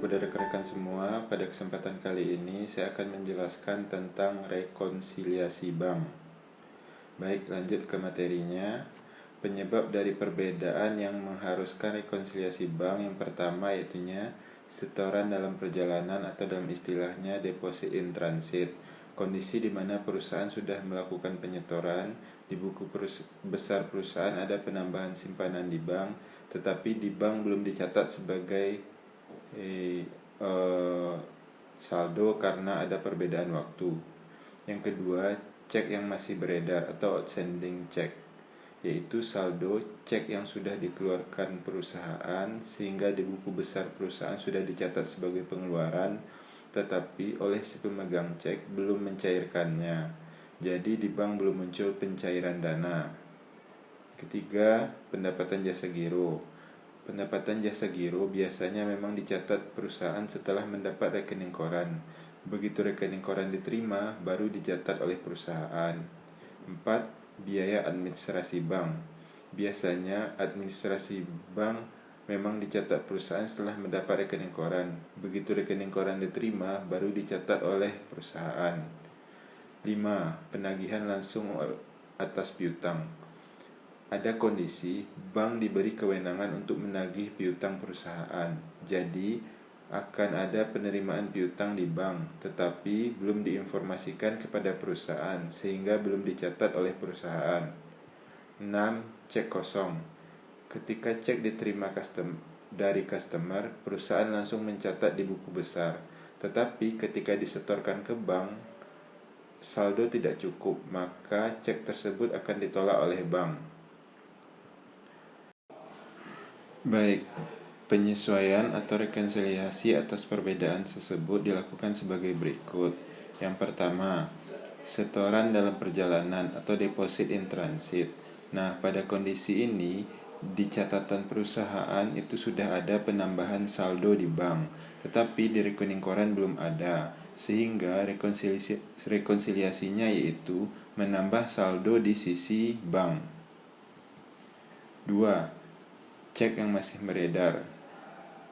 kepada rekan-rekan semua. Pada kesempatan kali ini saya akan menjelaskan tentang rekonsiliasi bank. Baik, lanjut ke materinya. Penyebab dari perbedaan yang mengharuskan rekonsiliasi bank yang pertama yaitunya setoran dalam perjalanan atau dalam istilahnya deposit in transit. Kondisi di mana perusahaan sudah melakukan penyetoran, di buku besar perusahaan ada penambahan simpanan di bank, tetapi di bank belum dicatat sebagai saldo karena ada perbedaan waktu. Yang kedua, cek yang masih beredar atau outstanding check, yaitu saldo cek yang sudah dikeluarkan perusahaan sehingga di buku besar perusahaan sudah dicatat sebagai pengeluaran, tetapi oleh si pemegang cek belum mencairkannya. Jadi di bank belum muncul pencairan dana. Ketiga, pendapatan jasa giro. Pendapatan jasa giro biasanya memang dicatat perusahaan setelah mendapat rekening koran. Begitu rekening koran diterima, baru dicatat oleh perusahaan. 4. Biaya administrasi bank. Biasanya administrasi bank memang dicatat perusahaan setelah mendapat rekening koran. Begitu rekening koran diterima, baru dicatat oleh perusahaan. 5. Penagihan langsung atas piutang. Ada kondisi bank diberi kewenangan untuk menagih piutang perusahaan. Jadi, akan ada penerimaan piutang di bank, tetapi belum diinformasikan kepada perusahaan sehingga belum dicatat oleh perusahaan. 6. Cek kosong. Ketika cek diterima dari customer, perusahaan langsung mencatat di buku besar. Tetapi ketika disetorkan ke bank, saldo tidak cukup, maka cek tersebut akan ditolak oleh bank. Baik, penyesuaian atau rekonsiliasi atas perbedaan tersebut dilakukan sebagai berikut. Yang pertama, setoran dalam perjalanan atau deposit in transit. Nah, pada kondisi ini, di catatan perusahaan itu sudah ada penambahan saldo di bank, tetapi di rekening koran belum ada, sehingga rekonsiliasinya yaitu menambah saldo di sisi bank. 2. Cek yang masih beredar.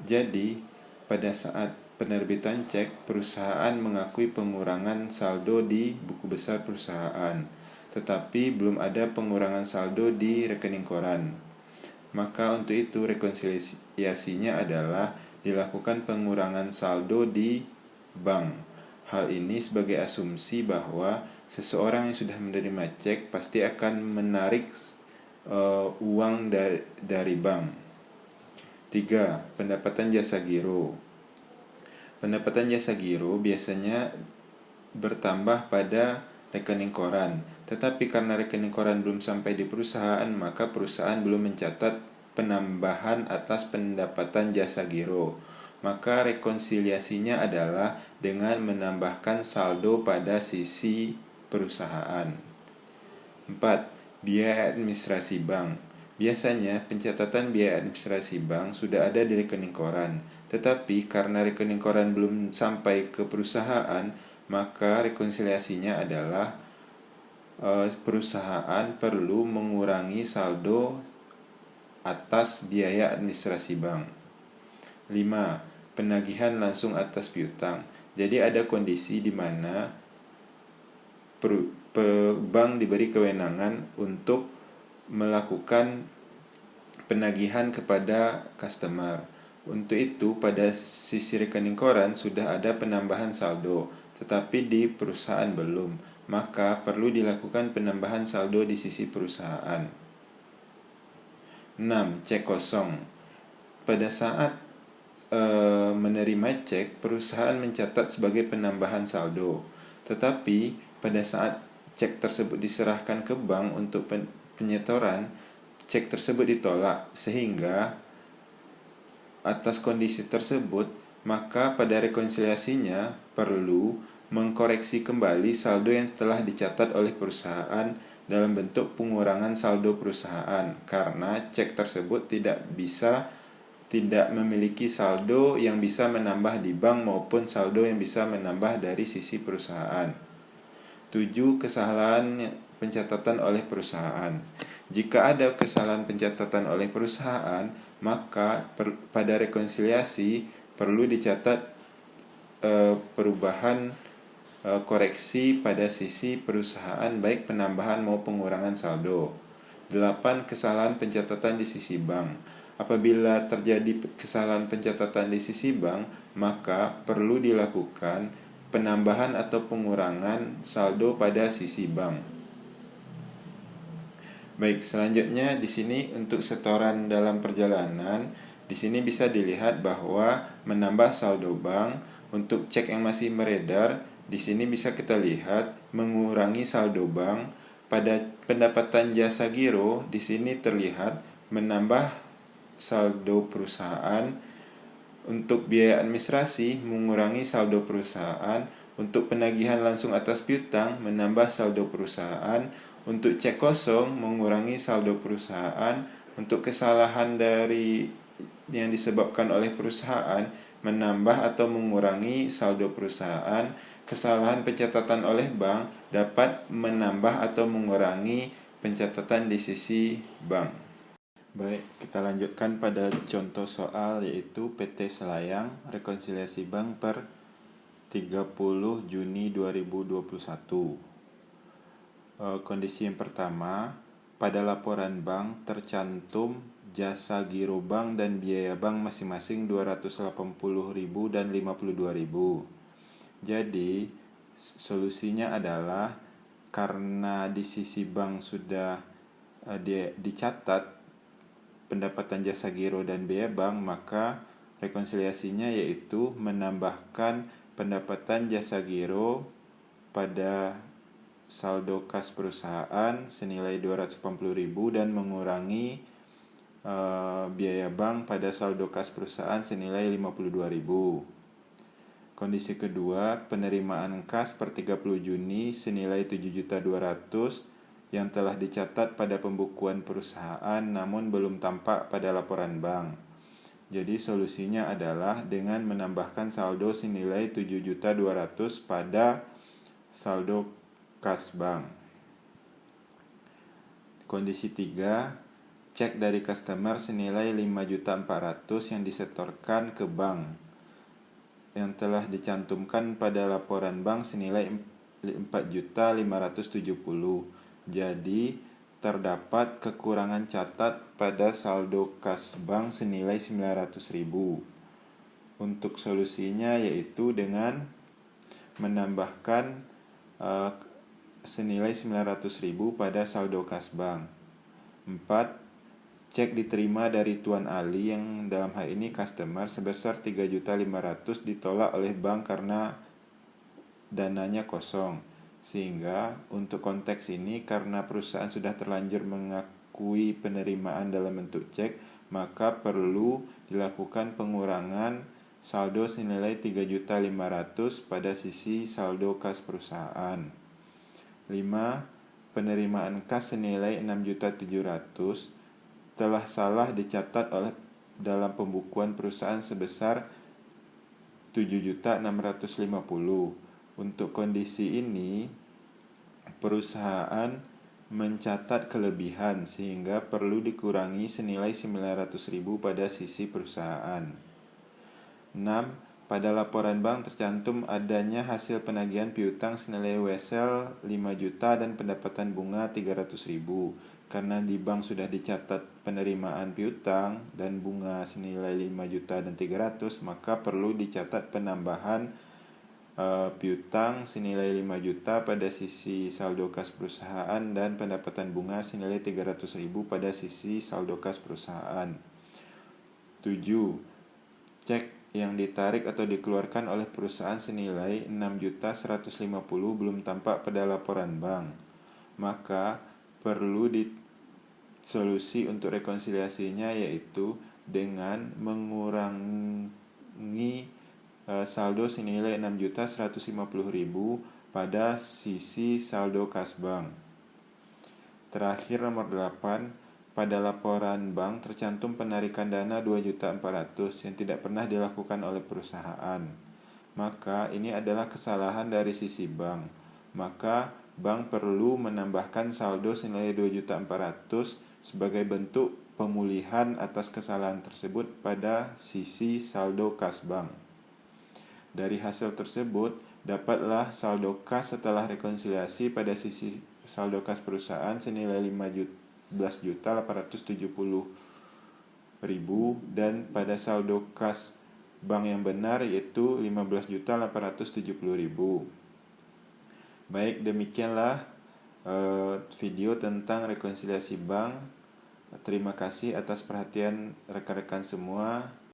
Jadi, pada saat penerbitan cek, perusahaan mengakui pengurangan saldo di buku besar perusahaan, tetapi belum ada pengurangan saldo di rekening koran. Maka untuk itu rekonsiliasinya adalah dilakukan pengurangan saldo di bank. Hal ini sebagai asumsi bahwa seseorang yang sudah menerima cek pasti akan menarik uang dari bank. 3. Pendapatan jasa giro. Pendapatan jasa giro biasanya bertambah pada rekening koran, tetapi karena rekening koran belum sampai di perusahaan, maka perusahaan belum mencatat penambahan atas pendapatan jasa giro. Maka rekonsiliasinya adalah dengan menambahkan saldo pada sisi perusahaan. 4. Biaya administrasi bank. Biasanya pencatatan biaya administrasi bank sudah ada di rekening koran, tetapi karena rekening koran belum sampai ke perusahaan, maka rekonsiliasinya adalah perusahaan perlu mengurangi saldo atas biaya administrasi bank. 5. Penagihan langsung atas piutang. Jadi ada kondisi di mana bank diberi kewenangan untuk melakukan penagihan kepada customer. Untuk itu, pada sisi rekening koran sudah ada penambahan saldo, tetapi di perusahaan belum, maka perlu dilakukan penambahan saldo di sisi perusahaan. 6. Cek kosong. Pada saat menerima cek, perusahaan mencatat sebagai penambahan saldo, tetapi pada saat cek tersebut diserahkan ke bank untuk penyetoran, cek tersebut ditolak, sehingga atas kondisi tersebut, maka pada rekonsiliasinya perlu mengkoreksi kembali saldo yang telah dicatat oleh perusahaan dalam bentuk pengurangan saldo perusahaan, karena cek tersebut tidak memiliki saldo yang bisa menambah di bank maupun saldo yang bisa menambah dari sisi perusahaan. 7. Kesalahan pencatatan oleh perusahaan. Jika ada kesalahan pencatatan oleh perusahaan, maka pada rekonsiliasi perlu dicatat perubahan koreksi pada sisi perusahaan baik penambahan maupun pengurangan saldo. 8. Kesalahan pencatatan di sisi bank. Apabila terjadi kesalahan pencatatan di sisi bank, maka perlu dilakukan penambahan atau pengurangan saldo pada sisi bank. Baik, selanjutnya di sini untuk setoran dalam perjalanan, di sini bisa dilihat bahwa menambah saldo bank untuk cek yang masih beredar, di sini bisa kita lihat mengurangi saldo bank. Pada pendapatan jasa giro, di sini terlihat menambah saldo perusahaan. Untuk biaya administrasi, mengurangi saldo perusahaan. Untuk penagihan langsung atas piutang, menambah saldo perusahaan. Untuk cek kosong, mengurangi saldo perusahaan. Untuk kesalahan dari yang disebabkan oleh perusahaan, menambah atau mengurangi saldo perusahaan. Kesalahan pencatatan oleh bank dapat menambah atau mengurangi pencatatan di sisi bank. Baik, kita lanjutkan pada contoh soal, yaitu PT Selayang rekonsiliasi bank per 30 Juni 2021. Kondisi yang pertama, pada laporan bank tercantum jasa giro bank dan biaya bank masing-masing 280.000 dan 52.000. Jadi solusinya adalah karena di sisi bank sudah dicatat pendapatan jasa giro dan biaya bank, maka rekonsiliasinya yaitu menambahkan pendapatan jasa giro pada saldo kas perusahaan senilai 280.000 dan mengurangi biaya bank pada saldo kas perusahaan senilai 52.000. Kondisi kedua, penerimaan kas per 30 Juni senilai 7.200.000 yang telah dicatat pada pembukuan perusahaan namun belum tampak pada laporan bank. Jadi solusinya adalah dengan menambahkan saldo senilai 7.200.000 pada saldo kas bank. Kondisi 3, cek dari customer senilai 5.400.000 yang disetorkan ke bank yang telah dicantumkan pada laporan bank senilai 4.570.000. Jadi terdapat kekurangan catat pada saldo kas bank senilai 900.000. Untuk solusinya yaitu dengan menambahkan senilai 900.000 pada saldo kas bank. 4. Cek diterima dari Tuan Ali yang dalam hal ini customer sebesar 3.500.000 ditolak oleh bank karena dananya kosong. Sehingga untuk konteks ini, karena perusahaan sudah terlanjur mengakui penerimaan dalam bentuk cek, maka perlu dilakukan pengurangan saldo senilai 3.500.000 pada sisi saldo kas perusahaan. 5. Penerimaan kas senilai 6.700.000 telah salah dicatat dalam pembukuan perusahaan sebesar 7.650.000. Untuk kondisi ini, perusahaan mencatat kelebihan sehingga perlu dikurangi senilai 900.000 pada sisi perusahaan. 6. Pada laporan bank tercantum adanya hasil penagihan piutang senilai wesel 5 juta dan pendapatan bunga 300.000. Karena di bank sudah dicatat penerimaan piutang dan bunga senilai 5 juta dan 300, maka perlu dicatat penambahan piutang senilai 5 juta pada sisi saldo kas perusahaan dan pendapatan bunga senilai 300.000 pada sisi saldo kas perusahaan. 7. Cek yang ditarik atau dikeluarkan oleh perusahaan senilai 6.150.000 belum tampak pada laporan bank. Maka perlu solusi untuk rekonsiliasinya yaitu dengan mengurangi saldo senilai 6.150.000 pada sisi saldo kas bank. Terakhir, nomor 8, pada laporan bank tercantum penarikan dana 2.400.000 yang tidak pernah dilakukan oleh perusahaan. Maka ini adalah kesalahan dari sisi bank. Maka bank perlu menambahkan saldo senilai 2.400.000 sebagai bentuk pemulihan atas kesalahan tersebut pada sisi saldo kas bank. Dari hasil tersebut, dapatlah saldo kas setelah rekonsiliasi pada sisi saldo kas perusahaan senilai 15.870.000 dan pada saldo kas bank yang benar yaitu 15.870.000. Baik, demikianlah video tentang rekonsiliasi bank. Terima kasih atas perhatian rekan-rekan semua.